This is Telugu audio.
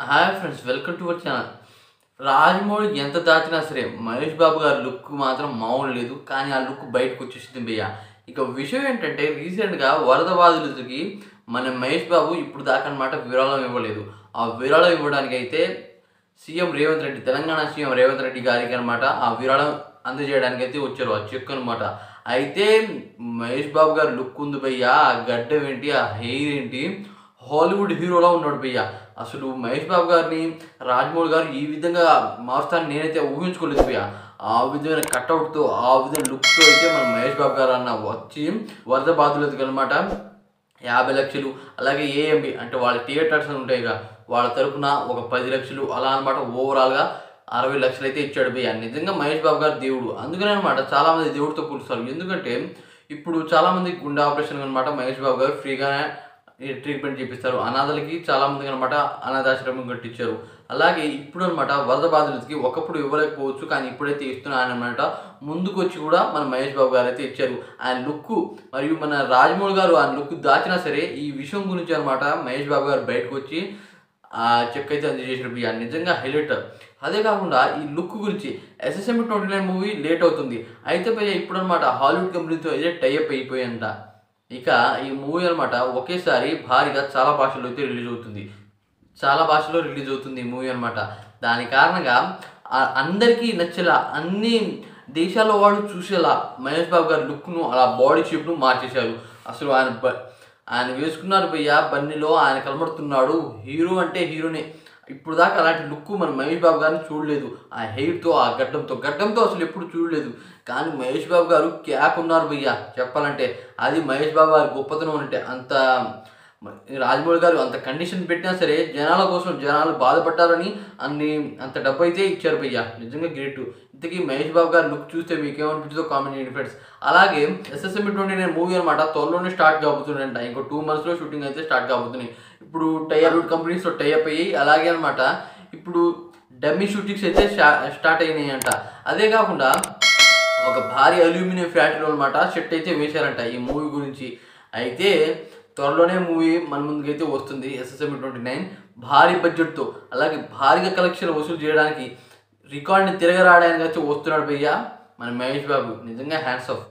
Hi friends, welcome to our channel. Rajamouli ఎంత దాచినా సరే మహేష్ బాబు గారి లుక్ మాత్రం మామూలు లేదు. కానీ ఆ లుక్ బయటకు వచ్చేసింది భయ్య. ఇక విషయం ఏంటంటే, రీసెంట్గా వరద బాధితులకి మన మహేష్ బాబు ఇప్పుడు దాకా అనమాట విరాళం ఇవ్వలేదు. ఆ విరాళం ఇవ్వడానికి అయితే సీఎం రేవంత్ రెడ్డి, తెలంగాణ సీఎం రేవంత్ రెడ్డి గారికి అనమాట ఆ విరాళం అందజేయడానికి అయితే వచ్చారు. ఆ చెక్ అనమాట. అయితే మహేష్ బాబు గారి లుక్ ఉంది భయ్య. ఆ గడ్డం ఏంటి, ఆ హెయిర్ ఏంటి, హాలీవుడ్ హీరోలా ఉన్నాడు భయ్య. అసలు మహేష్ బాబు గారిని రాజమౌళి గారు ఈ విధంగా మారుస్తారని నేనైతే ఊహించుకోలేదు భయ్య. ఆ విధమైన కట్అవుట్తో, ఆ విధమైన లుక్తో అయితే మన మహేష్ బాబు గారు అన్న వచ్చి వరద బాధితులకు అనమాట 50 లక్షలు, అలాగే ఏఎంబి అంటే వాళ్ళ థియేటర్స్ ఉంటాయి కదా, వాళ్ళ తరపున ఒక 10 లక్షలు అలా అనమాట. ఓవరాల్గా 60 లక్షలు అయితే ఇచ్చాడు భయ్య. నిజంగా మహేష్ బాబు గారు దేవుడు. అందుకనే అనమాట చాలామంది దేవుడితో పోలుస్తారు. ఎందుకంటే ఇప్పుడు చాలామంది గుండె ఆపరేషన్ అనమాట మహేష్ బాబు గారు ఫ్రీగానే ట్రీట్మెంట్ చేపిస్తారు. అనాథలకి చాలామందికి అనమాట అనాథాశ్రమం కట్టించారు. అలాగే ఇప్పుడు అనమాట వరద బాధితులకి ఒకప్పుడు ఇవ్వలేకపోవచ్చు, కానీ ఇప్పుడైతే ఇస్తున్నారనమాట. ముందుకు వచ్చి కూడా మన మహేష్ బాబు గారు అయితే ఇచ్చారు. ఆయన లుక్ మరియు మన రాజమౌళి గారు ఆయన లుక్ దాచినా సరే ఈ విషయం గురించి అనమాట మహేష్ బాబు గారు బయటకు వచ్చి ఆ చెక్ అయితే అందజేసారు భయ్య. నిజంగా హైలైట్. అదే కాకుండా ఈ లుక్ గురించి SSM 29 మూవీ లేట్ అవుతుంది. అయితే భయ్య ఇప్పుడు అనమాట హాలీవుడ్ కంపెనీతో అయితే టైఅప్ అయిపోయిందంట. ఇక ఈ మూవీ అనమాట ఒకేసారి భారీగా చాలా భాషల్లో అయితే రిలీజ్ అవుతుంది. చాలా భాషలో రిలీజ్ అవుతుంది ఈ మూవీ అనమాట. దాని కారణంగా అందరికీ నచ్చేలా, అన్ని దేశాల్లో వాళ్ళు చూసేలా మహేష్ బాబు గారి లుక్ను, అలా బాడీ షేప్ను మార్చేశారు. అసలు ఆయన వేసుకున్నారు భయ్య. బన్నీలో ఆయన కనబడుతున్నాడు. హీరో అంటే హీరోనే. ఇప్పుడు దాకా అలాంటి లుక్ మన మహేష్ బాబు గారిని చూడలేదు. ఆ హెయిర్తో, ఆ గడ్డంతో అసలు ఎప్పుడు చూడలేదు. కానీ మహేష్ బాబు గారు క్యాక్ ఉన్నారు భయ్య. చెప్పాలంటే అది మహేష్ బాబు గారి గొప్పతనం. అంటే అంత రాజమౌళి గారు అంత కండిషన్ పెట్టినా సరే జనాల కోసం, జనాలు బాధపడ్డారని అంత డబ్బు అయితే ఇచ్చారు భయ్య. నిజంగా గ్రేట్. ఇంతకీ మహేష్ బాబు గారి లుక్ చూస్తే మీకేమనిపించిందో కామెంట్ చేయండి ఫ్రెండ్స్. అలాగే SSM 29 మూవీ అనమాట త్వరలోనే స్టార్ట్ కాబోతుందంట. ఇంకో 2 monthsలో షూటింగ్ అయితే స్టార్ట్ కాబోతున్నాయి. ఇప్పుడు హాలీవుడ్ కంపెనీస్తో టైఅప్ అయ్యి, అలాగే అనమాట ఇప్పుడు డమ్మీ షూటింగ్స్ అయితే స్టార్ట్ అయినాయి అంట. అదే కాకుండా ఒక భారీ అల్యూమినియం ఫ్యాక్టరీలో అనమాట సెట్ అయితే వేశారంట ఈ మూవీ గురించి. అయితే త్వరలోనే మూవీ మన ముందుకైతే వస్తుంది. SSM 29 భారీ బడ్జెట్తో, అలాగే భారీగా కలెక్షన్ వసూలు చేయడానికి, రికార్డ్ని తిరగరాయడానికి అయితే వస్తున్నాడు భయ్య మన మహేష్ బాబు. నిజంగా హ్యాండ్స్ ఆఫ్.